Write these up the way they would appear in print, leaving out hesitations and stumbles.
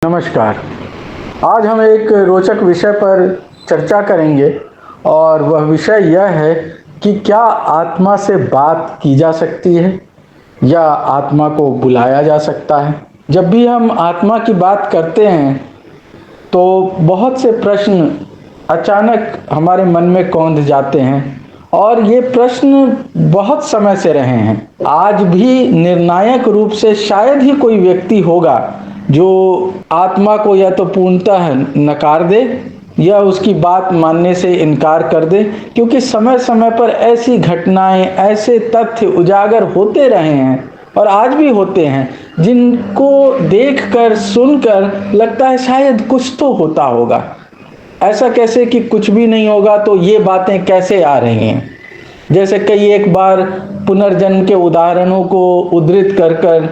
नमस्कार। आज हम एक रोचक विषय पर चर्चा करेंगे और वह विषय यह है कि क्या आत्मा से बात की जा सकती है या आत्मा को बुलाया जा सकता है। जब भी हम आत्मा की बात करते हैं तो बहुत से प्रश्न अचानक हमारे मन में कौंध जाते हैं और ये प्रश्न बहुत समय से रहे हैं। आज भी निर्णायक रूप से शायद ही कोई व्यक्ति होगा जो आत्मा को या तो पूर्णतः नकार दे या उसकी बात मानने से इनकार कर दे, क्योंकि समय समय पर ऐसी घटनाएं, ऐसे तथ्य उजागर होते रहे हैं और आज भी होते हैं जिनको देखकर सुनकर लगता है शायद कुछ तो होता होगा। ऐसा कैसे कि कुछ भी नहीं होगा, तो ये बातें कैसे आ रही हैं। जैसे कई एक बार पुनर्जन्म के उदाहरणों को उद्धृत कर कर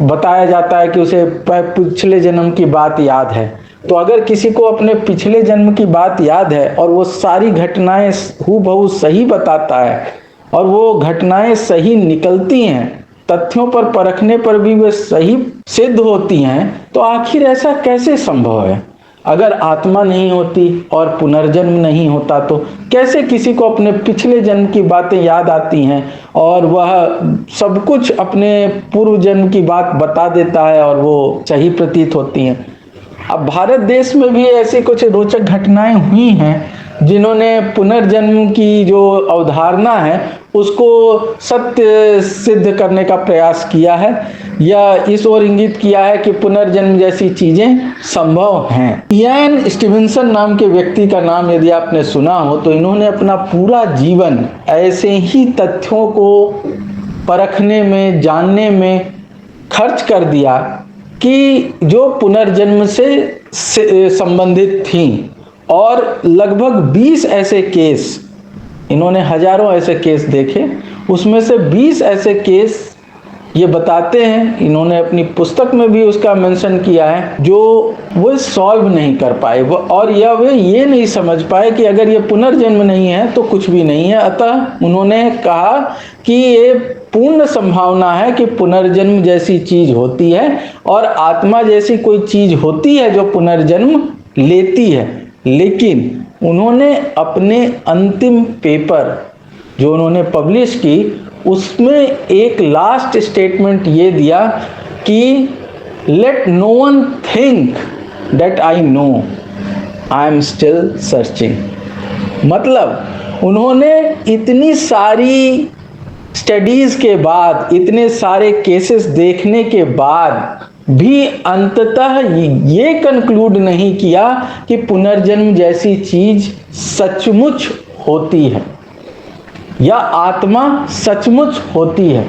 बताया जाता है कि उसे पिछले जन्म की बात याद है। तो अगर किसी को अपने पिछले जन्म की बात याद है और वो सारी घटनाएं हूबहू सही बताता है और वो घटनाएं सही निकलती हैं, तथ्यों पर परखने पर भी वे सही सिद्ध होती हैं, तो आखिर ऐसा कैसे संभव है। अगर आत्मा नहीं होती और पुनर्जन्म नहीं होता तो कैसे किसी को अपने पिछले जन्म की बातें याद आती हैं और वह सब कुछ अपने पूर्व जन्म की बात बता देता है और वो सही प्रतीत होती हैं। अब भारत देश में भी ऐसी कुछ रोचक घटनाएं हुई हैं जिन्होंने पुनर्जन्म की जो अवधारणा है उसको सत्य सिद्ध करने का प्रयास किया है या इस ओर इंगित किया है कि पुनर्जन्म जैसी चीजें संभव हैं। इयान स्टीवेंसन नाम के व्यक्ति का नाम यदि आपने सुना हो तो इन्होंने अपना पूरा जीवन ऐसे ही तथ्यों को परखने में, जानने में खर्च कर दिया कि जो पुनर्जन्म से संबंधित थी, और लगभग 20 ऐसे केस, इन्होंने हजारों ऐसे केस देखे, उसमें से 20 ऐसे केस ये बताते हैं, इन्होंने अपनी पुस्तक में भी उसका मेंशन किया है, जो वो सॉल्व नहीं कर पाए और या वे ये नहीं समझ पाए कि अगर ये पुनर्जन्म नहीं है तो कुछ भी नहीं है। अतः उन्होंने कहा कि ये पूर्ण संभावना है कि पुनर्जन्म जैसी चीज होती है और आत्मा जैसी कोई चीज होती है जो पुनर्जन्म लेती है। लेकिन उन्होंने अपने अंतिम पेपर जो उन्होंने पब्लिश की उसमें एक लास्ट स्टेटमेंट ये दिया कि let no one think that I know, I am still searching. मतलब उन्होंने इतनी सारी स्टडीज के बाद, इतने सारे केसेस देखने के बाद भी अंततः ये कंक्लूड नहीं किया कि पुनर्जन्म जैसी चीज सचमुच होती है या आत्मा सचमुच होती है।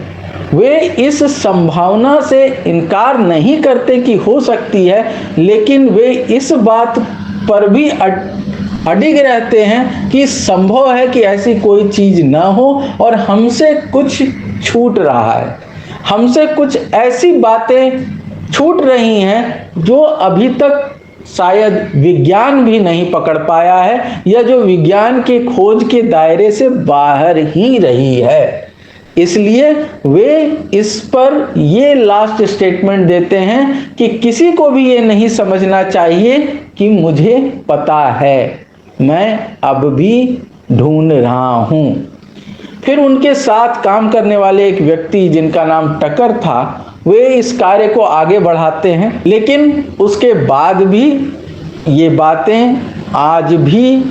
वे इस संभावना से इनकार नहीं करते कि हो सकती है, लेकिन वे इस बात पर भी अडिग रहते हैं कि संभव है कि ऐसी कोई चीज ना हो और हमसे कुछ छूट रहा है, हमसे कुछ ऐसी बातें छूट रही हैं जो अभी तक शायद विज्ञान भी नहीं पकड़ पाया है या जो विज्ञान के खोज के दायरे से बाहर ही रही है। इसलिए वे इस पर ये लास्ट स्टेटमेंट देते हैं कि किसी को भी ये नहीं समझना चाहिए कि मुझे पता है, मैं अब भी ढूंढ रहा हूं। फिर उनके साथ काम करने वाले एक व्यक्ति जिनका नाम टकर था, वे इस कार्य को आगे बढ़ाते हैं, लेकिन उसके बाद भी ये बातें आज भी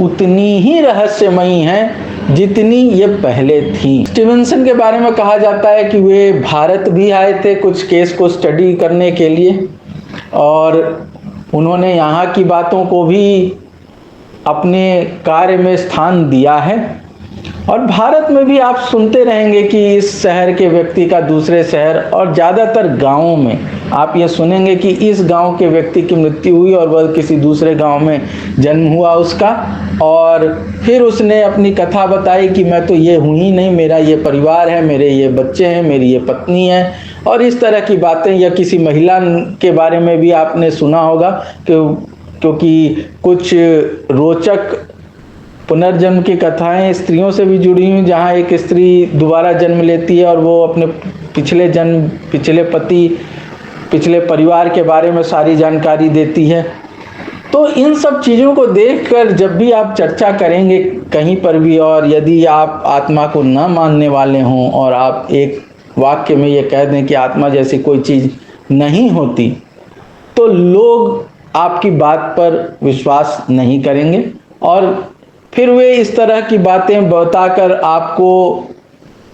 उतनी ही रहस्यमयी हैं जितनी ये पहले थी। स्टीवेंसन के बारे में कहा जाता है कि वे भारत भी आए थे कुछ केस को स्टडी करने के लिए और उन्होंने यहाँ की बातों को भी अपने कार्य में स्थान दिया है। और भारत में भी आप सुनते रहेंगे कि इस शहर के व्यक्ति का दूसरे शहर और ज़्यादातर गांवों में आप ये सुनेंगे कि इस गांव के व्यक्ति की मृत्यु हुई और वह किसी दूसरे गांव में जन्म हुआ उसका, और फिर उसने अपनी कथा बताई कि मैं तो ये हूँ ही नहीं, मेरा ये परिवार है, मेरे ये बच्चे हैं, मेरी ये पत्नी है, और इस तरह की बातें। या किसी महिला के बारे में भी आपने सुना होगा क्योंकि कुछ रोचक पुनर्जन्म की कथाएं स्त्रियों से भी जुड़ी हुई, जहाँ एक स्त्री दोबारा जन्म लेती है और वो अपने पिछले पति पिछले परिवार के बारे में सारी जानकारी देती है। तो इन सब चीज़ों को देखकर जब भी आप चर्चा करेंगे कहीं पर भी, और यदि आप आत्मा को न मानने वाले हों और आप एक वाक्य में ये कह दें कि आत्मा जैसी कोई चीज़ नहीं होती, तो लोग आपकी बात पर विश्वास नहीं करेंगे और फिर वे इस तरह की बातें बताकर आपको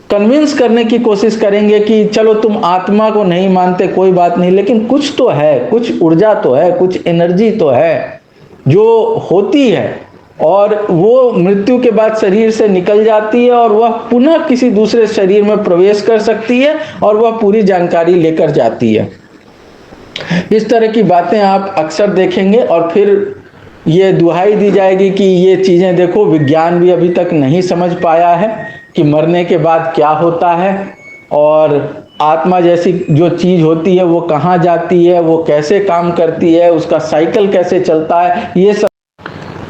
कन्विंस करने की कोशिश करेंगे कि चलो तुम आत्मा को नहीं मानते कोई बात नहीं, लेकिन कुछ तो है, कुछ ऊर्जा तो है, कुछ एनर्जी तो है जो होती है और वो मृत्यु के बाद शरीर से निकल जाती है और वह पुनः किसी दूसरे शरीर में प्रवेश कर सकती है और वह पूरी जानकारी लेकर जाती है। इस तरह की बातें आप अक्सर देखेंगे और फिर ये दुहाई दी जाएगी कि ये चीज़ें देखो विज्ञान भी अभी तक नहीं समझ पाया है कि मरने के बाद क्या होता है और आत्मा जैसी जो चीज़ होती है वो कहाँ जाती है, वो कैसे काम करती है, उसका साइकिल कैसे चलता है।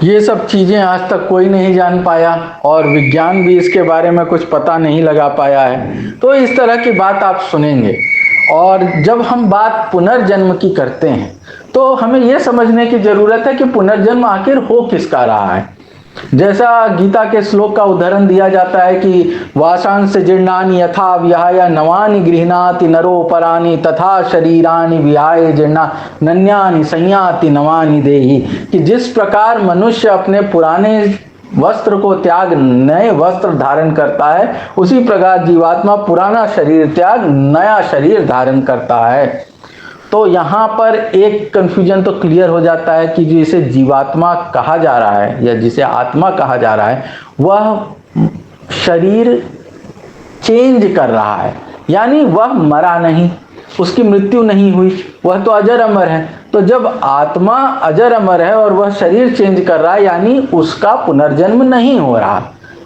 ये सब चीज़ें आज तक कोई नहीं जान पाया और विज्ञान भी इसके बारे में कुछ पता नहीं लगा पाया है। तो इस तरह की बात आप सुनेंगे। और जब हम बात पुनर्जन्म की करते हैं तो हमें यह समझने की ज़रूरत है कि पुनर्जन्म आखिर हो किसका रहा है। जैसा गीता के श्लोक का उदाहरण दिया जाता है कि वासांस जीर्णानि यथा विहाय नवानि गृह्णाति नरो परानि तथा शरीरानि विहाय जीर्णा नन्यानि संयाति नवानि देहि, कि जिस प्रकार मनुष्य अपने पुराने वस्त्र को त्याग नए वस्त्र धारण करता है, उसी प्रकार जीवात्मा पुराना शरीर त्याग नया शरीर धारण करता है। तो यहाँ पर एक कंफ्यूजन तो क्लियर हो जाता है कि जिसे जीवात्मा कहा जा रहा है या जिसे आत्मा कहा जा रहा है वह शरीर चेंज कर रहा है, यानी वह मरा नहीं, उसकी मृत्यु नहीं हुई, वह तो अजर अमर है। तो जब आत्मा अजर अमर है और वह शरीर चेंज कर रहा है, यानी उसका पुनर्जन्म नहीं हो रहा।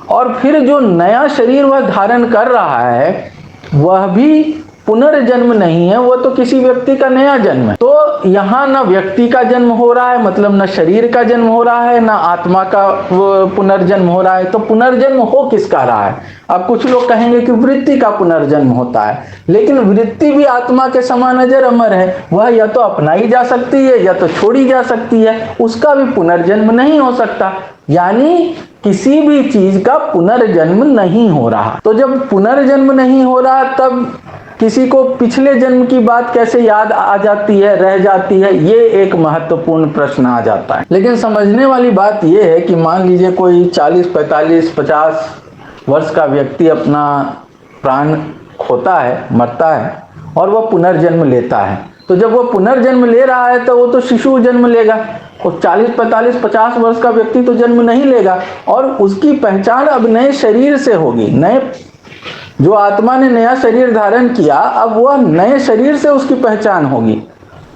और फिर जो नया शरीर वह धारण कर रहा है वह भी पुनर्जन्म नहीं है, वो तो किसी व्यक्ति का नया जन्म है। तो यहाँ न व्यक्ति का जन्म हो रहा है, मतलब न शरीर का जन्म हो रहा है, न आत्मा का पुनर्जन्म हो रहा है। तो पुनर्जन्म हो किसका रहा है? अब कुछ लोग कहेंगे कि वृत्ति का पुनर्जन्म होता है, लेकिन वृत्ति भी आत्मा के समान अजर अमर है, वह या तो अपनाई जा सकती है या तो छोड़ी जा सकती है, उसका भी पुनर्जन्म नहीं हो सकता। यानी किसी भी चीज का पुनर्जन्म नहीं हो रहा। तो जब पुनर्जन्म नहीं हो रहा तब किसी को पिछले जन्म की बात कैसे याद आ जाती है, रह जाती है, ये एक महत्वपूर्ण प्रश्न आ जाता है। लेकिन समझने वाली बात यह है कि मान लीजिए कोई 40, 45, 50 वर्ष का व्यक्ति अपना प्राण खोता है, मरता है और वह पुनर्जन्म लेता है। तो जब वह पुनर्जन्म ले रहा है तो वो तो शिशु जन्म लेगा, और 40, 45, 50 वर्ष का व्यक्ति तो जन्म नहीं लेगा और उसकी पहचान अब नए शरीर से होगी। नए जो आत्मा ने नया शरीर धारण किया, अब वह नए शरीर से उसकी पहचान होगी।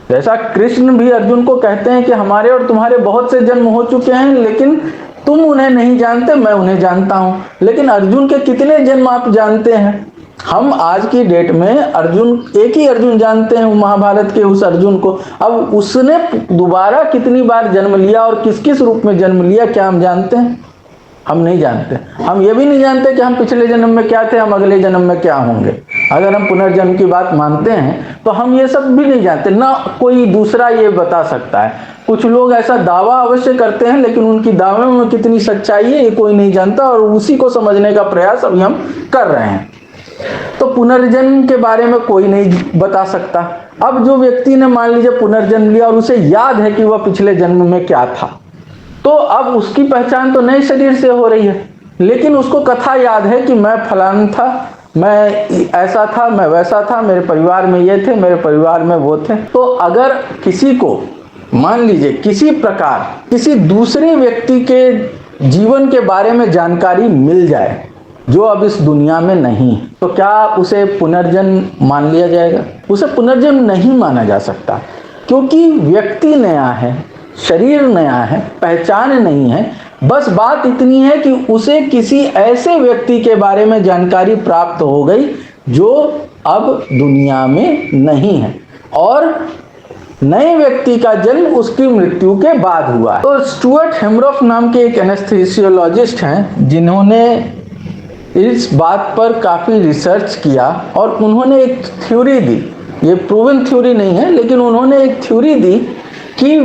जैसा कृष्ण भी अर्जुन को कहते हैं कि हमारे और तुम्हारे बहुत से जन्म हो चुके हैं, लेकिन तुम उन्हें नहीं जानते, मैं उन्हें जानता हूं। लेकिन अर्जुन के कितने जन्म आप जानते हैं? हम आज की डेट में अर्जुन, एक ही अर्जुन जानते हैं, महाभारत के उस अर्जुन को। अब उसने दोबारा कितनी बार जन्म लिया और किस किस रूप में जन्म लिया, क्या हम जानते हैं? हम नहीं जानते। हम ये भी नहीं जानते कि हम पिछले जन्म में क्या थे, हम अगले जन्म में क्या होंगे। अगर हम पुनर्जन्म की बात मानते हैं तो हम ये सब भी नहीं जानते, ना कोई दूसरा ये बता सकता है। कुछ लोग ऐसा दावा अवश्य करते हैं, लेकिन उनकी दावे में कितनी सच्चाई है ये कोई नहीं जानता, और उसी को समझने का प्रयास अभी हम कर रहे हैं। तो पुनर्जन्म के बारे में कोई नहीं बता सकता। अब जो व्यक्ति ने मान लीजिए पुनर्जन्म लिया और उसे याद है कि वह पिछले जन्म में क्या था, तो अब उसकी पहचान तो नए शरीर से हो रही है, लेकिन उसको कथा याद है कि मैं फलाना था, मैं ऐसा था, मैं वैसा था, मेरे परिवार में ये थे, मेरे परिवार में वो थे। तो अगर किसी को मान लीजिए किसी प्रकार किसी दूसरे व्यक्ति के जीवन के बारे में जानकारी मिल जाए जो अब इस दुनिया में नहीं है, तो क्या उसे पुनर्जन्म मान लिया जाएगा? उसे पुनर्जन्म नहीं माना जा सकता, क्योंकि व्यक्ति नया है, शरीर नया है, पहचान नहीं है। बस बात इतनी है कि उसे किसी ऐसे व्यक्ति के बारे में जानकारी प्राप्त हो गई जो अब दुनिया में नहीं है, और नए व्यक्ति का जन्म उसकी मृत्यु के बाद हुआ। तो स्टुअर्ट हेमरॉफ नाम के एक एनेस्थीसियोलॉजिस्ट हैं जिन्होंने इस बात पर काफ़ी रिसर्च किया और उन्होंने एक थ्योरी दी ये प्रूवन थ्योरी नहीं है, लेकिन उन्होंने एक थ्योरी दी कि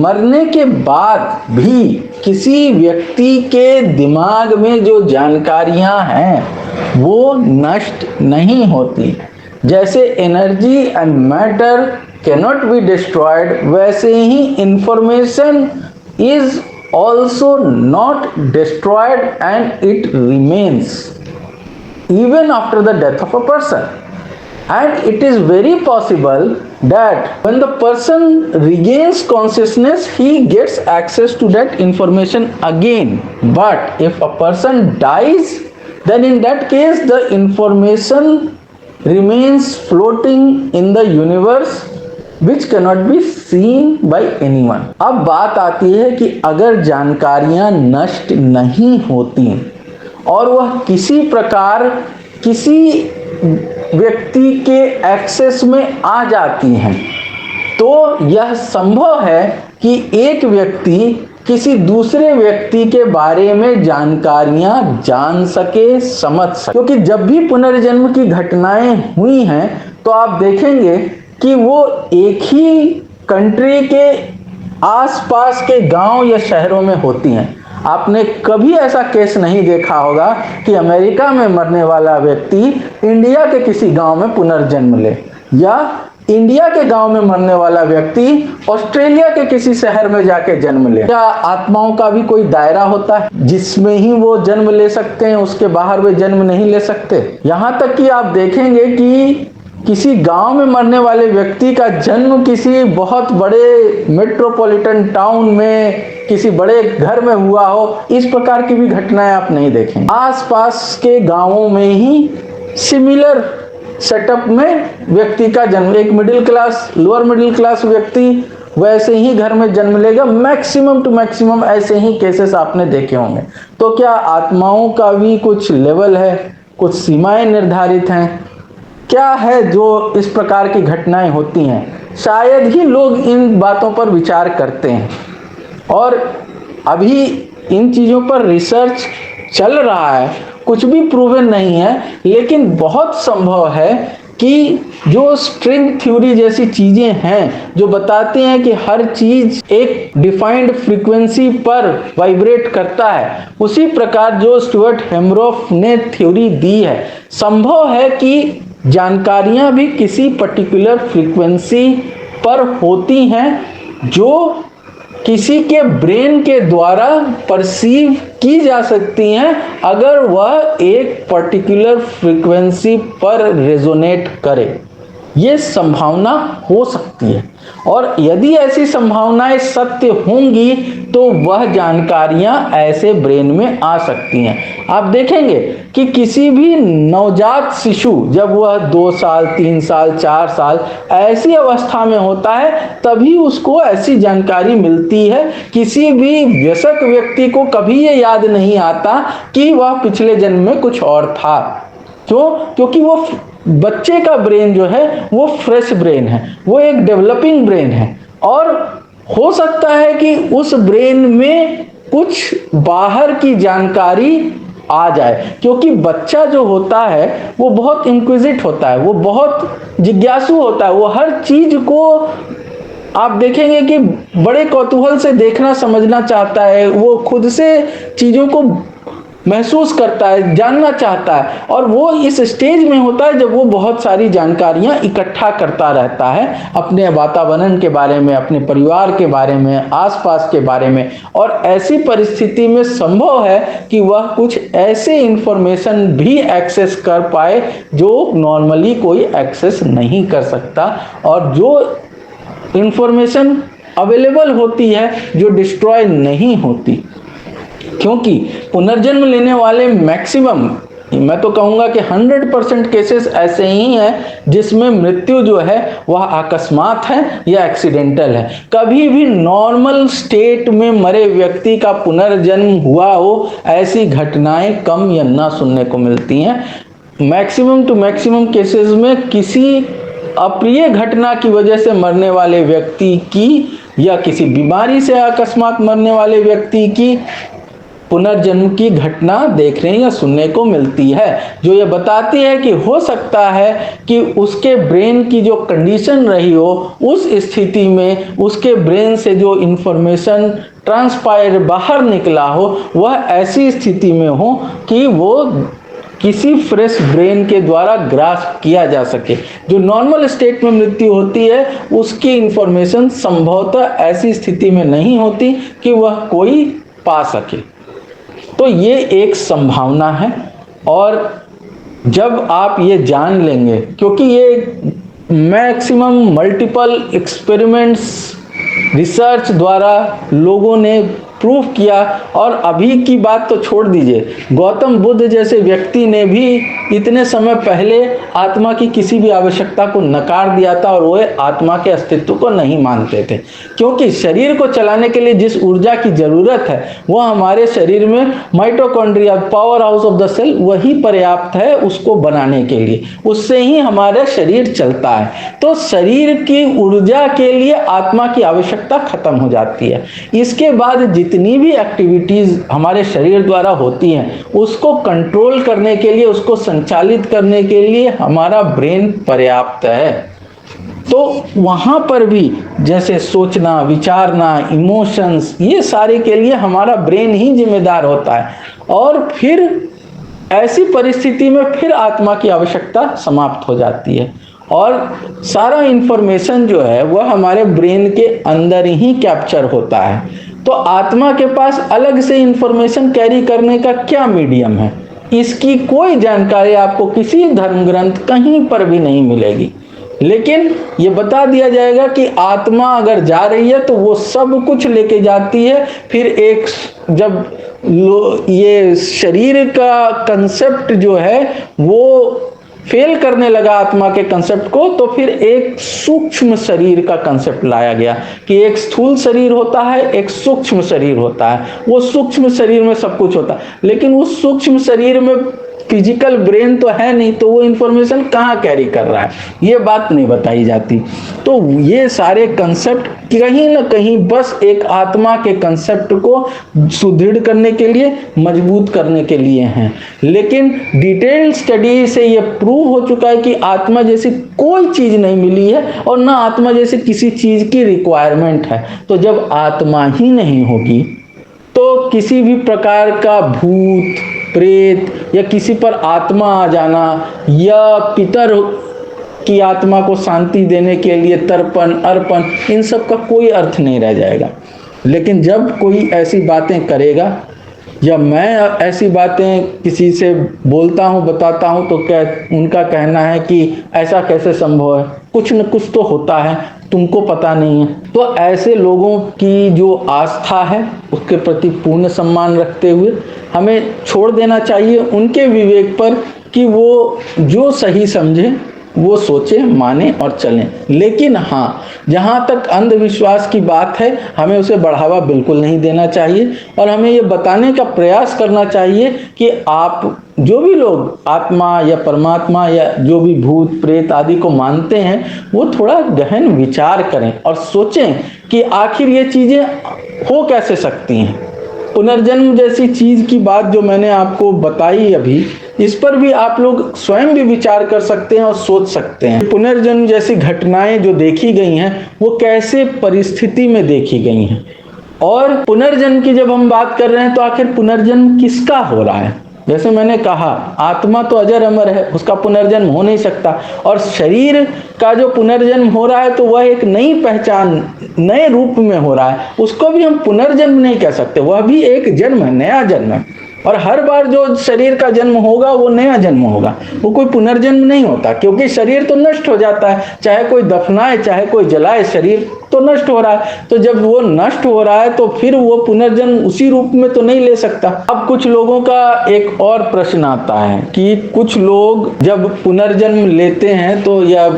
मरने के बाद भी किसी व्यक्ति के दिमाग में जो जानकारियां हैं वो नष्ट नहीं होती। जैसे energy and matter cannot be destroyed, वैसे ही information is also not destroyed and it remains even after the death of a person. And it is very possible that when the person regains consciousness, he gets access to that information again. But if a person dies, then in that case the information remains floating in the universe which cannot be seen by anyone. अब बात आती है कि अगर जानकारियां नष्ट नहीं होती और वह किसी प्रकार किसी व्यक्ति के एक्सेस में आ जाती हैं, तो यह संभव है कि एक व्यक्ति किसी दूसरे व्यक्ति के बारे में जानकारियां जान सके, समझ सके। क्योंकि जब भी पुनर्जन्म की घटनाएं हुई हैं तो आप देखेंगे कि वो एक ही कंट्री के आसपास के गांव या शहरों में होती हैं। आपने कभी ऐसा केस नहीं देखा होगा कि अमेरिका में मरने वाला व्यक्ति इंडिया के किसी गांव में पुनर्जन्म ले, या इंडिया के गांव में मरने वाला व्यक्ति ऑस्ट्रेलिया के किसी शहर में जाके जन्म ले। क्या आत्माओं का भी कोई दायरा होता है जिसमें ही वो जन्म ले सकते हैं, उसके बाहर वे जन्म नहीं ले सकते? यहाँ तक कि आप देखेंगे कि किसी गांव में मरने वाले व्यक्ति का जन्म किसी बहुत बड़े मेट्रोपॉलिटन टाउन में किसी बड़े घर में हुआ हो, इस प्रकार की भी घटनाएं आप नहीं देखेंगे। आसपास के गांवों में ही सिमिलर सेटअप में व्यक्ति का जन्म, एक middle class, lower middle class व्यक्ति वैसे ही घर में जन्म लेगा। मैक्सिमम टू मैक्सिमम ऐसे ही केसेस आपने देखे होंगे। तो क्या आत्माओं का भी कुछ लेवल है, कुछ सीमाएं निर्धारित हैं? क्या है जो इस प्रकार की घटनाएं होती हैं? शायद ही लोग इन बातों पर विचार करते हैं, और अभी इन चीज़ों पर रिसर्च चल रहा है, कुछ भी प्रूवन नहीं है, लेकिन बहुत संभव है कि जो स्ट्रिंग थ्योरी जैसी चीज़ें हैं जो बताते हैं कि हर चीज़ एक डिफाइंड फ्रीक्वेंसी पर वाइब्रेट करता है, उसी प्रकार जो स्टुअर्ट हेमरॉफ ने थ्योरी दी है, संभव है कि जानकारियां भी किसी पर्टिकुलर फ्रीक्वेंसी पर होती हैं जो किसी के ब्रेन के द्वारा परसीव की जा सकती हैं अगर वह एक पर्टिकुलर फ्रीक्वेंसी पर रेजोनेट करे। ये संभावना हो सकती है, और यदि ऐसी संभावनाएं सत्य होंगी तो वह जानकारियां ऐसे ब्रेन में आ सकती हैं। आप देखेंगे कि किसी भी नवजात शिशु जब वह 2 साल, 3 साल, 4 साल ऐसी अवस्था में होता है तभी उसको ऐसी जानकारी मिलती है। किसी भी वयस्क व्यक्ति को कभी ये याद नहीं आता कि वह पिछले जन्म में कुछ और था। क्यों? क्योंकि वो बच्चे का ब्रेन जो है वो फ्रेश ब्रेन है, वो एक डेवलपिंग ब्रेन है, और हो सकता है कि उस ब्रेन में कुछ बाहर की जानकारी आ जाए, क्योंकि बच्चा जो होता है वो बहुत इंक्विजिट होता है, वो बहुत जिज्ञासु होता है, वो हर चीज को आप देखेंगे कि बड़े कौतूहल से देखना समझना चाहता है, वो खुद से चीजों को महसूस करता है, जानना चाहता है, और वो इस स्टेज में होता है जब वो बहुत सारी जानकारियां इकट्ठा करता रहता है अपने वातावरण के बारे में, अपने परिवार के बारे में, आसपास के बारे में। और ऐसी परिस्थिति में संभव है कि वह कुछ ऐसे इंफॉर्मेशन भी एक्सेस कर पाए जो नॉर्मली कोई एक्सेस नहीं कर सकता, और जो इंफॉर्मेशन अवेलेबल होती है जो डिस्ट्रॉय नहीं होती। क्योंकि पुनर्जन्म लेने वाले मैक्सिमम, मैं तो कहूँगा कि 100% केसेस ऐसे ही हैं जिसमें मृत्यु जो है वह अकस्मात है या एक्सीडेंटल है। कभी भी नॉर्मल स्टेट में मरे व्यक्ति का पुनर्जन्म हुआ हो, ऐसी घटनाएं कम या ना सुनने को मिलती हैं। मैक्सिमम टू मैक्सिमम केसेस में किसी अप्रिय घटना की वजह से मरने वाले व्यक्ति की या किसी बीमारी से अकस्मात मरने वाले व्यक्ति की पुनर्जन्म की घटना देखने या सुनने को मिलती है, जो ये बताती है कि हो सकता है कि उसके ब्रेन की जो कंडीशन रही हो, उस स्थिति में उसके ब्रेन से जो इंफॉर्मेशन ट्रांसपायर बाहर निकला हो, वह ऐसी स्थिति में हो कि वो किसी फ्रेश ब्रेन के द्वारा ग्रास्प किया जा सके। जो नॉर्मल स्टेट में मृत्यु होती है, उसकी इंफॉर्मेशन संभवतः ऐसी स्थिति में नहीं होती कि वह कोई पा सके। तो ये एक संभावना है। और जब आप ये जान लेंगे, क्योंकि ये मैक्सिमम मल्टीपल एक्सपेरिमेंट्स रिसर्च द्वारा लोगों ने प्रूव किया, और अभी की बात तो छोड़ दीजिए, गौतम बुद्ध जैसे व्यक्ति ने भी इतने समय पहले आत्मा की किसी भी आवश्यकता को नकार दिया था, और वो आत्मा के अस्तित्व को नहीं मानते थे, क्योंकि शरीर को चलाने के लिए जिस ऊर्जा की जरूरत है वह हमारे शरीर में mitochondria, power house of the cell, वही पर्याप्त है उसको बनाने के लिए, उससे ही हमारा शरीर चलता है। तो शरीर की ऊर्जा के लिए आत्मा की आवश्यकता खत्म हो जाती है। इसके बाद जितनी भी एक्टिविटीज हमारे शरीर द्वारा होती हैं, उसको कंट्रोल करने के लिए, उसको संचालित करने के लिए हमारा ब्रेन पर्याप्त है। तो वहां पर भी जैसे सोचना, विचारना, इमोशंस, ये सारे के लिए हमारा ब्रेन ही जिम्मेदार होता है। और फिर ऐसी परिस्थिति में फिर आत्मा की आवश्यकता समाप्त हो जाती है, और सारा इंफॉर्मेशन जो है वह हमारे ब्रेन के अंदर ही कैप्चर होता है। तो आत्मा के पास अलग से इंफॉर्मेशन कैरी करने का क्या मीडियम है, इसकी कोई जानकारी आपको किसी धर्म ग्रंथ कहीं पर भी नहीं मिलेगी। लेकिन ये बता दिया जाएगा कि आत्मा अगर जा रही है तो वो सब कुछ लेके जाती है। फिर एक जब ये शरीर का कंसेप्ट जो है वो फेल करने लगा आत्मा के कंसेप्ट को, तो फिर एक सूक्ष्म शरीर का कंसेप्ट लाया गया कि एक स्थूल शरीर होता है, एक सूक्ष्म शरीर होता है। वो सूक्ष्म शरीर में सब कुछ होता है, लेकिन उस सूक्ष्म शरीर में फिजिकल ब्रेन तो है नहीं, तो वो इंफॉर्मेशन कहाँ कैरी कर रहा है, ये बात नहीं बताई जाती। तो ये सारे कंसेप्ट कहीं ना कहीं बस एक आत्मा के कंसेप्ट को सुदृढ़ करने के लिए, मजबूत करने के लिए हैं। लेकिन डिटेल स्टडी से ये प्रूव हो चुका है कि आत्मा जैसी कोई चीज नहीं मिली है, और ना आत्मा जैसी किसी चीज की रिक्वायरमेंट है। तो जब आत्मा ही नहीं होगी तो किसी भी प्रकार का भूत, प्रेत या किसी पर आत्मा आ जाना, या पितर की आत्मा को शांति देने के लिए तर्पण, अर्पण, इन सब का कोई अर्थ नहीं रह जाएगा। लेकिन जब कोई ऐसी बातें करेगा, या मैं ऐसी बातें किसी से बोलता हूँ, बताता हूँ, तो उनका कहना है कि ऐसा कैसे संभव है, कुछ न कुछ तो होता है, तुमको पता नहीं है। तो ऐसे लोगों की जो आस्था है उसके प्रति पूर्ण सम्मान रखते हुए हमें छोड़ देना चाहिए उनके विवेक पर, कि वो जो सही समझे वो सोचे, माने और चलें। लेकिन हाँ, जहाँ तक अंधविश्वास की बात है, हमें उसे बढ़ावा बिल्कुल नहीं देना चाहिए, और हमें ये बताने का प्रयास करना चाहिए कि आप जो भी लोग आत्मा या परमात्मा या जो भी भूत प्रेत आदि को मानते हैं, वो थोड़ा गहन विचार करें और सोचें कि आखिर ये चीज़ें हो कैसे सकती हैं। पुनर्जन्म जैसी चीज़ की बात जो मैंने आपको बताई अभी, इस पर भी आप लोग स्वयं भी विचार कर सकते हैं और सोच सकते हैं। पुनर्जन्म जैसी घटनाएं जो देखी गई हैं, वो कैसे परिस्थिति में देखी गई हैं। और पुनर्जन्म की जब हम बात कर रहे हैं, तो आखिर पुनर्जन्म किसका हो रहा है। जैसे मैंने कहा, आत्मा तो अजर अमर है, उसका पुनर्जन्म हो नहीं सकता। और शरीर का जो पुनर्जन्म हो रहा है, तो वह एक नई पहचान, नए रूप में हो रहा है, उसको भी हम पुनर्जन्म नहीं कह सकते, वह भी एक जन्म है, नया जन्म है। और हर बार जो शरीर का जन्म होगा वो नया जन्म होगा, वो कोई पुनर्जन्म नहीं होता, क्योंकि शरीर तो नष्ट हो जाता है, चाहे कोई दफनाए चाहे कोई जलाए, शरीर तो नष्ट हो रहा है। तो जब वो नष्ट हो रहा है, तो फिर वो पुनर्जन्म उसी रूप में तो नहीं ले सकता। अब कुछ लोगों का एक और प्रश्न आता है कि कुछ लोग जब पुनर्जन्म लेते हैं, तो या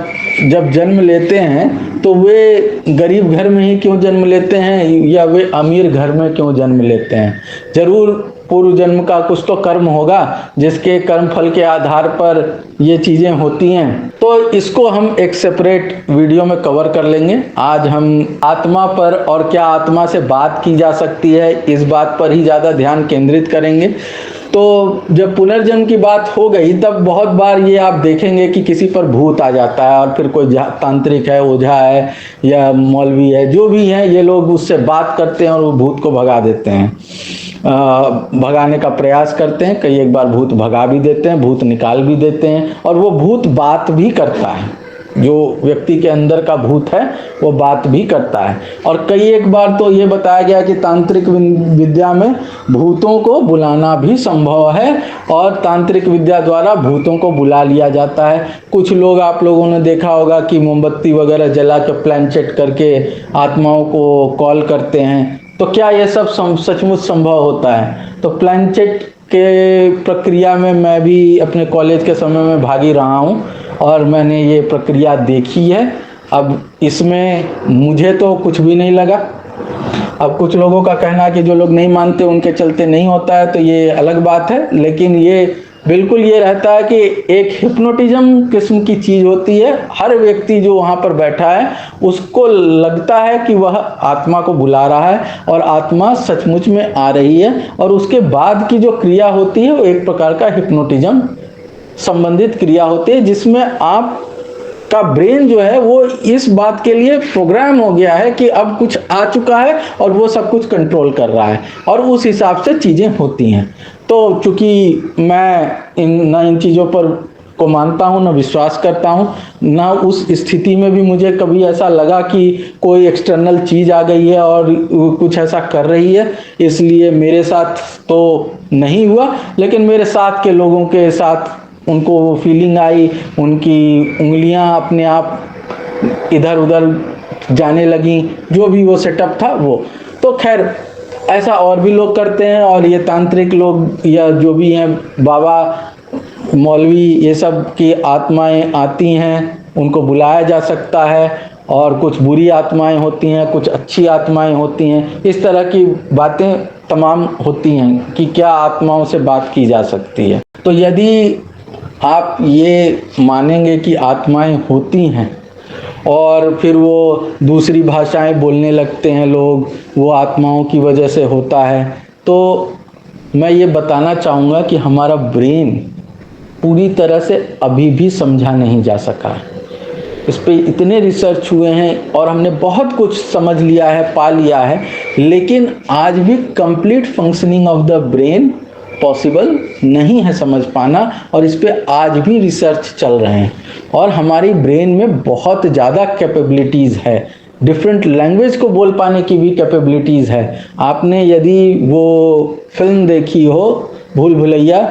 जब जन्म लेते हैं, तो वे गरीब घर में ही क्यों जन्म लेते हैं, या वे अमीर घर में क्यों जन्म लेते हैं। जरूर पूर्व जन्म का कुछ तो कर्म होगा जिसके कर्म फल के आधार पर ये चीज़ें होती हैं। तो इसको हम एक सेपरेट वीडियो में कवर कर लेंगे। आज हम आत्मा पर और क्या आत्मा से बात की जा सकती है इस बात पर ही ज़्यादा ध्यान केंद्रित करेंगे। तो जब पुनर्जन्म की बात हो गई तब बहुत बार ये आप देखेंगे कि किसी पर भूत आ जाता है और फिर कोई तांत्रिक है, ओझा है या मौलवी है, जो भी है, ये लोग उससे बात करते हैं और वो भूत को भगा देते हैं, भगाने का प्रयास करते हैं। कई एक बार भूत भगा भी देते हैं, भूत निकाल भी देते हैं और वो भूत बात भी करता है। जो व्यक्ति के अंदर का भूत है वो बात भी करता है। और कई एक बार तो ये बताया गया कि तांत्रिक विद्या में भूतों को बुलाना भी संभव है और तांत्रिक विद्या द्वारा भूतों को बुला लिया जाता है। कुछ लोग, आप लोगों ने देखा होगा कि मोमबत्ती वगैरह जला के प्लानचेट करके आत्माओं को कॉल करते हैं। तो क्या ये सब सचमुच संभव होता है? तो प्लानचेट के प्रक्रिया में मैं भी अपने कॉलेज के समय में भागी रहा हूँ और मैंने ये प्रक्रिया देखी है। अब इसमें मुझे तो कुछ भी नहीं लगा। अब कुछ लोगों का कहना है कि जो लोग नहीं मानते उनके चलते नहीं होता है, तो ये अलग बात है। लेकिन ये बिल्कुल ये रहता है कि एक हिप्नोटिज्म किस्म की चीज़ होती है। हर व्यक्ति जो वहाँ पर बैठा है उसको लगता है कि वह आत्मा को बुला रहा है और आत्मा सचमुच में आ रही है, और उसके बाद की जो क्रिया होती है वो एक प्रकार का हिप्नोटिज्म संबंधित क्रिया होती है, जिसमें आप का ब्रेन जो है वो इस बात के लिए प्रोग्राम हो गया है कि अब कुछ आ चुका है और वो सब कुछ कंट्रोल कर रहा है और उस हिसाब से चीज़ें होती हैं। तो चूंकि मैं इन चीज़ों पर को मानता हूँ, ना विश्वास करता हूँ, ना उस स्थिति में भी मुझे कभी ऐसा लगा कि कोई एक्सटर्नल चीज़ आ गई है और कुछ ऐसा कर रही है, इसलिए मेरे साथ तो नहीं हुआ। लेकिन मेरे साथ के लोगों के साथ उनको वो फीलिंग आई, उनकी उंगलियां अपने आप इधर उधर जाने लगी, जो भी वो सेटअप था वो। तो खैर ऐसा और भी लोग करते हैं, और ये तांत्रिक लोग या जो भी हैं, बाबा, मौलवी, ये सब की आत्माएं आती हैं, उनको बुलाया जा सकता है, और कुछ बुरी आत्माएं होती हैं, कुछ अच्छी आत्माएं होती हैं। इस तरह की बातें तमाम होती हैं कि क्या आत्माओं से बात की जा सकती है। तो यदि आप ये मानेंगे कि आत्माएं होती हैं और फिर वो दूसरी भाषाएं बोलने लगते हैं लोग, वो आत्माओं की वजह से होता है, तो मैं ये बताना चाहूँगा कि हमारा ब्रेन पूरी तरह से अभी भी समझा नहीं जा सका है। इस पे इतने रिसर्च हुए हैं और हमने बहुत कुछ समझ लिया है, पा लिया है, लेकिन आज भी complete functioning of the brain possible नहीं है समझ पाना, और इस पे आज भी रिसर्च चल रहे हैं। और हमारी ब्रेन में बहुत ज़्यादा कैपेबिलिटीज़ है, डिफरेंट लैंग्वेज को बोल पाने की भी कैपेबिलिटीज़ है। आपने यदि वो फिल्म देखी हो भूल भुलैया,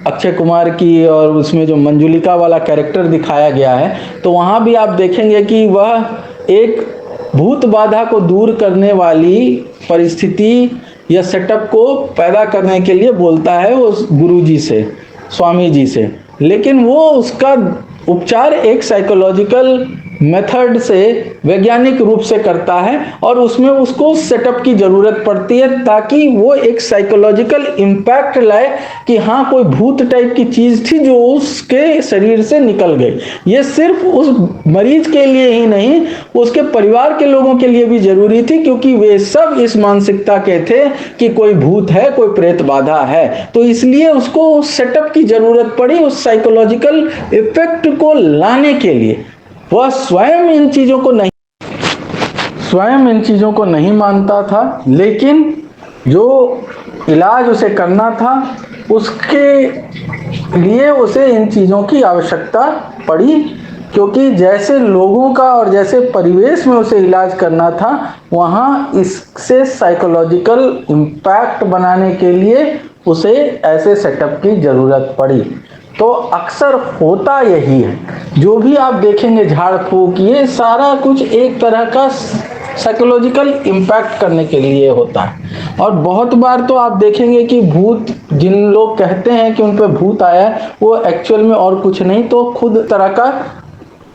अक्षय कुमार की, और उसमें जो मंजुलिका वाला कैरेक्टर दिखाया गया है, तो वहाँ भी आप देखेंगे कि वह एक भूत बाधा को दूर करने वाली परिस्थिति या सेटअप को पैदा करने के लिए बोलता है उस गुरुजी से, स्वामी जी से। लेकिन वो उसका उपचार एक साइकोलॉजिकल मेथड से, वैज्ञानिक रूप से करता है, और उसमें उसको सेटअप की ज़रूरत पड़ती है ताकि वो एक साइकोलॉजिकल इम्पैक्ट लाए कि हाँ कोई भूत टाइप की चीज़ थी जो उसके शरीर से निकल गई। ये सिर्फ उस मरीज के लिए ही नहीं, उसके परिवार के लोगों के लिए भी ज़रूरी थी, क्योंकि वे सब इस मानसिकता के थे कि कोई भूत है, कोई प्रेत बाधा है। तो इसलिए उसको सेटअप की ज़रूरत पड़ी उस साइकोलॉजिकल इफेक्ट को लाने के लिए। वह स्वयं इन चीज़ों को नहीं मानता था, लेकिन जो इलाज उसे करना था उसके लिए उसे इन चीज़ों की आवश्यकता पड़ी, क्योंकि जैसे लोगों का और जैसे परिवेश में उसे इलाज करना था, वहाँ इससे साइकोलॉजिकल इम्पैक्ट बनाने के लिए उसे ऐसे सेटअप की ज़रूरत पड़ी। तो अक्सर होता यही है, जो भी आप देखेंगे झाड़ फूक, ये सारा कुछ एक तरह का साइकोलॉजिकल इम्पैक्ट करने के लिए होता है। और बहुत बार तो आप देखेंगे कि भूत, जिन लोग कहते हैं कि उन पे भूत आया है, वो एक्चुअल में और कुछ नहीं तो खुद तरह का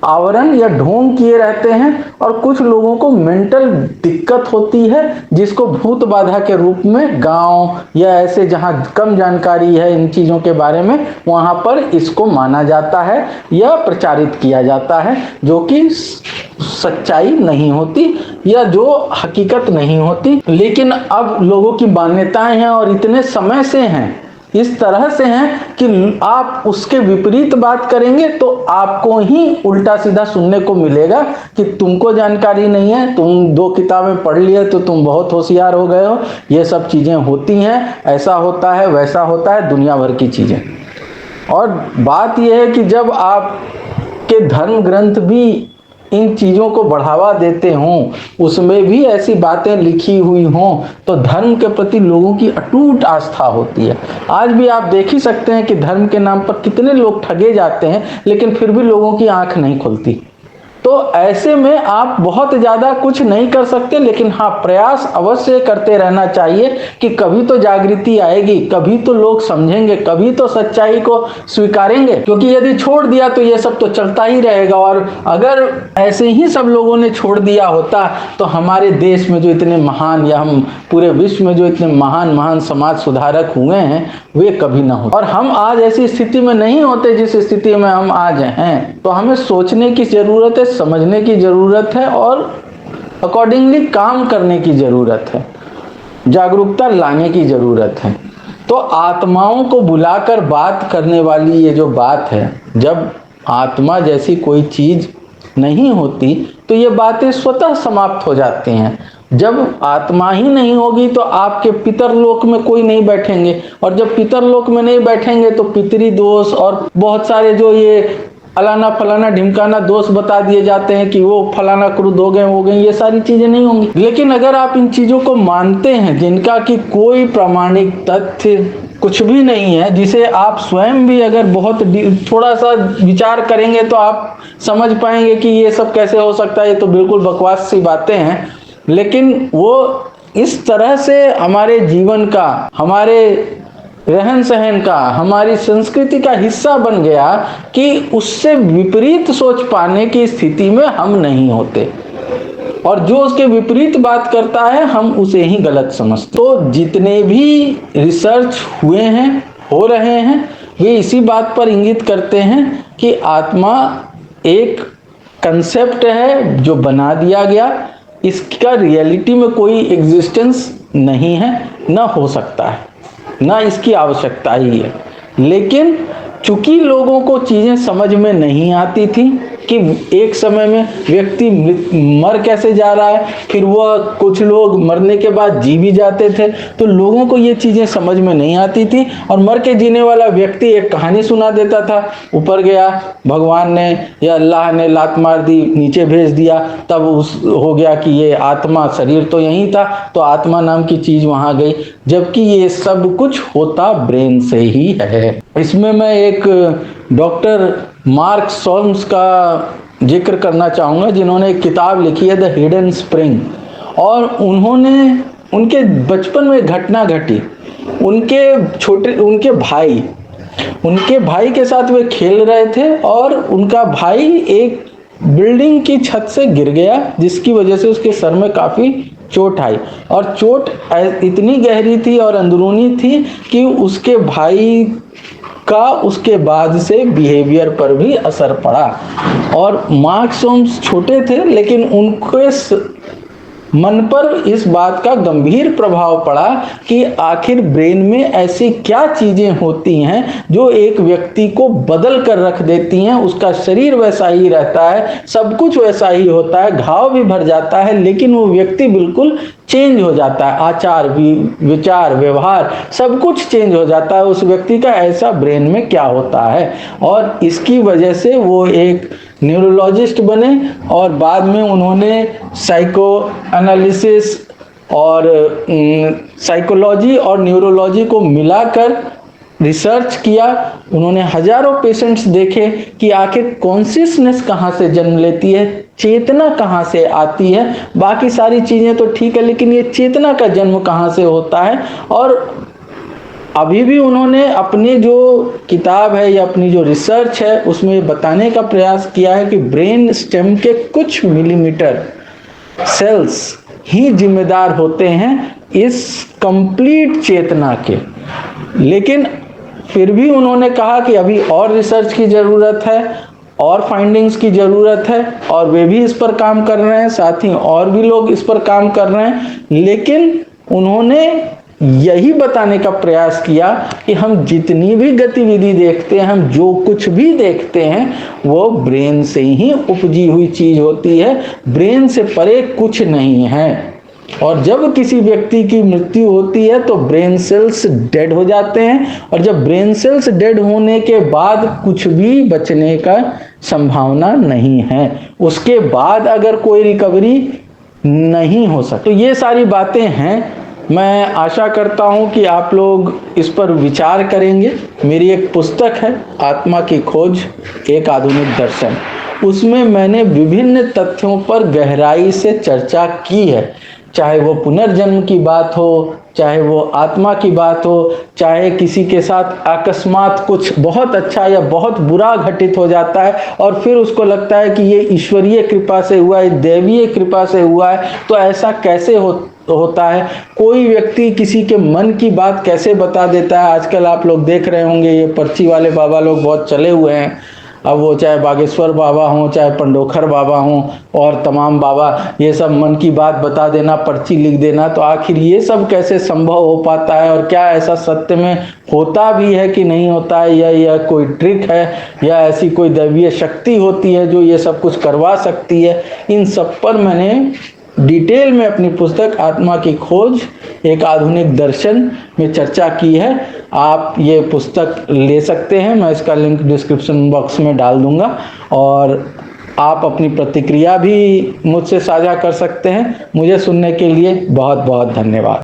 आवरण या ढोंग किए रहते हैं, और कुछ लोगों को मेंटल दिक्कत होती है जिसको भूत बाधा के रूप में गांव या ऐसे जहां कम जानकारी है इन चीज़ों के बारे में, वहां पर इसको माना जाता है या प्रचारित किया जाता है, जो कि सच्चाई नहीं होती या जो हकीकत नहीं होती। लेकिन अब लोगों की मान्यताएं हैं और इतने समय से हैं, इस तरह से हैं कि आप उसके विपरीत बात करेंगे तो आपको ही उल्टा सीधा सुनने को मिलेगा कि तुमको जानकारी नहीं है, तुम 2 किताबें पढ़ लिए तो तुम बहुत होशियार हो गए हो, ये सब चीज़ें होती हैं, ऐसा होता है वैसा होता है, दुनिया भर की चीज़ें। और बात यह है कि जब आपके धर्म ग्रंथ भी इन चीज़ों को बढ़ावा देते हों, उसमें भी ऐसी बातें लिखी हुई हों, तो धर्म के प्रति लोगों की अटूट आस्था होती है। आज भी आप देख ही सकते हैं कि धर्म के नाम पर कितने लोग ठगे जाते हैं, लेकिन फिर भी लोगों की आंख नहीं खुलती। तो ऐसे में आप बहुत ज़्यादा कुछ नहीं कर सकते, लेकिन हाँ, प्रयास अवश्य करते रहना चाहिए कि कभी तो जागृति आएगी, कभी तो लोग समझेंगे, कभी तो सच्चाई को स्वीकारेंगे। क्योंकि यदि छोड़ दिया तो ये सब तो चलता ही रहेगा, और अगर ऐसे ही सब लोगों ने छोड़ दिया होता तो हमारे देश में जो इतने महान, या हम पूरे विश्व में जो इतने महान महान समाज सुधारक हुए हैं, वे कभी ना होते। और हम आज ऐसी स्थिति में नहीं होते जिस स्थिति में हम आज हैं। तो हमें सोचने की ज़रूरत है, समझने की ज़रूरत है और अकॉर्डिंगली काम करने की ज़रूरत है, जागरूकता लाने की ज़रूरत है। तो आत्माओं को बुलाकर बात करने वाली ये जो बात है, जब आत्मा जैसी कोई चीज़ नहीं होती तो ये बातें स्वतः समाप्त हो जाती हैं। जब आत्मा ही नहीं होगी तो आपके पितरलोक में कोई नहीं बैठेंगे, और जब पितरलोक में नहीं बैठेंगे तो पितरी दोष और बहुत सारे जो ये फलाना फलाना ढिमकाना दोष बता दिए जाते हैं कि वो फलाना क्रुद्ध हो गए, ये सारी चीजें नहीं होंगी। लेकिन अगर आप इन चीजों को मानते हैं जिनका कि कोई प्रामाणिक तथ्य कुछ भी नहीं है, जिसे आप स्वयं भी अगर बहुत थोड़ा सा विचार करेंगे तो आप समझ पाएंगे कि ये सब कैसे हो सकता है, ये तो बिल्कुल बकवास सी बातें हैं, लेकिन वो इस तरह से हमारे जीवन का, हमारे रहन सहन का, हमारी संस्कृति का हिस्सा बन गया कि उससे विपरीत सोच पाने की स्थिति में हम नहीं होते, और जो उसके विपरीत बात करता है हम उसे ही गलत समझते। तो जितने भी रिसर्च हुए हैं, हो रहे हैं, वे इसी बात पर इंगित करते हैं कि आत्मा एक कंसेप्ट है जो बना दिया गया, इसका रियलिटी में कोई एग्जिस्टेंस नहीं है, ना हो सकता है, ना इसकी आवश्यकता ही है। लेकिन चूंकि लोगों को चीज़ें समझ में नहीं आती थी कि एक समय में व्यक्ति मर कैसे जा रहा है, फिर वह कुछ लोग मरने के बाद जी भी जाते थे, तो लोगों को ये चीज़ें समझ में नहीं आती थी, और मर के जीने वाला व्यक्ति एक कहानी सुना देता था, ऊपर गया, भगवान ने या अल्लाह ने लात मार दी, नीचे भेज दिया, तब उस हो गया कि ये आत्मा, शरीर तो यहीं था तो आत्मा नाम की चीज़ वहाँ गई, जबकि ये सब कुछ होता ब्रेन से ही है। इसमें मैं एक डॉक्टर मार्क सोल्म्स का जिक्र करना चाहूँगा, जिन्होंने एक किताब लिखी है द हिडन स्प्रिंग, और उनके बचपन में घटना घटी। उनके भाई के साथ वे खेल रहे थे, और उनका भाई एक बिल्डिंग की छत से गिर गया, जिसकी वजह से उसके सर में काफ़ी चोट आई, और चोट इतनी गहरी थी और अंदरूनी थी कि उसके भाई का उसके बाद से बिहेवियर पर भी असर पड़ा। और मार्क सोल्म्स छोटे थे, लेकिन उनके मन पर इस बात का गंभीर प्रभाव पड़ा कि आखिर ब्रेन में ऐसी क्या चीज़ें होती हैं जो एक व्यक्ति को बदल कर रख देती हैं। उसका शरीर वैसा ही रहता है, सब कुछ वैसा ही होता है, घाव भी भर जाता है, लेकिन वो व्यक्ति बिल्कुल चेंज हो जाता है, आचार, विचार, व्यवहार सब कुछ चेंज हो जाता है उस व्यक्ति का। ऐसा ब्रेन में क्या होता है, और इसकी वजह से वो एक न्यूरोलॉजिस्ट बने, और बाद में उन्होंने साइको एनालिसिस और साइकोलॉजी और न्यूरोलॉजी को मिलाकर रिसर्च किया। उन्होंने हजारों पेशेंट्स देखे कि आखिर कॉन्शियसनेस कहाँ से जन्म लेती है, चेतना कहाँ से आती है, बाकी सारी चीज़ें तो ठीक है, लेकिन ये चेतना का जन्म कहाँ से होता है। और अभी भी उन्होंने अपनी जो किताब है या अपनी जो रिसर्च है उसमें बताने का प्रयास किया है कि ब्रेन स्टेम के कुछ मिलीमीटर सेल्स ही जिम्मेदार होते हैं इस कंप्लीट चेतना के। लेकिन फिर भी उन्होंने कहा कि अभी और रिसर्च की ज़रूरत है और फाइंडिंग्स की ज़रूरत है, और वे भी इस पर काम कर रहे हैं, साथ ही और भी लोग इस पर काम कर रहे हैं। लेकिन उन्होंने यही बताने का प्रयास किया कि हम जितनी भी गतिविधि देखते हैं, हम जो कुछ भी देखते हैं, वो ब्रेन से ही उपजी हुई चीज़ होती है, ब्रेन से परे कुछ नहीं है। और जब किसी व्यक्ति की मृत्यु होती है तो ब्रेन सेल्स डेड हो जाते हैं, और जब ब्रेन सेल्स डेड होने के बाद कुछ भी बचने का संभावना नहीं है, उसके बाद अगर कोई रिकवरी नहीं हो सकती। तो ये सारी बातें हैं। मैं आशा करता हूं कि आप लोग इस पर विचार करेंगे। मेरी एक पुस्तक है आत्मा की खोज एक आधुनिक दर्शन, उसमें मैंने विभिन्न तथ्यों पर गहराई से चर्चा की है, चाहे वो पुनर्जन्म की बात हो, चाहे वो आत्मा की बात हो, चाहे किसी के साथ अकस्मात कुछ बहुत अच्छा या बहुत बुरा घटित हो जाता है और फिर उसको लगता है कि ये ईश्वरीय कृपा से हुआ है, दैवीय कृपा से हुआ है, तो ऐसा कैसे होता है। कोई व्यक्ति किसी के मन की बात कैसे बता देता है। आजकल आप लोग देख रहे होंगे ये पर्ची वाले बाबा लोग बहुत चले हुए हैं। अब वो चाहे बागेश्वर बाबा हों, चाहे पंडोखर बाबा हों और तमाम बाबा, ये सब मन की बात बता देना, पर्ची लिख देना, तो आखिर ये सब कैसे संभव हो पाता है, और क्या ऐसा सत्य में होता भी है कि नहीं होता है, या यह कोई ट्रिक है, या ऐसी कोई दैवीय शक्ति होती है जो ये सब कुछ करवा सकती है। इन सब पर मैंने डिटेल में अपनी पुस्तक आत्मा की खोज एक आधुनिक दर्शन में चर्चा की है। आप ये पुस्तक ले सकते हैं, मैं इसका लिंक डिस्क्रिप्शन बॉक्स में डाल दूंगा, और आप अपनी प्रतिक्रिया भी मुझसे साझा कर सकते हैं। मुझे सुनने के लिए बहुत बहुत धन्यवाद।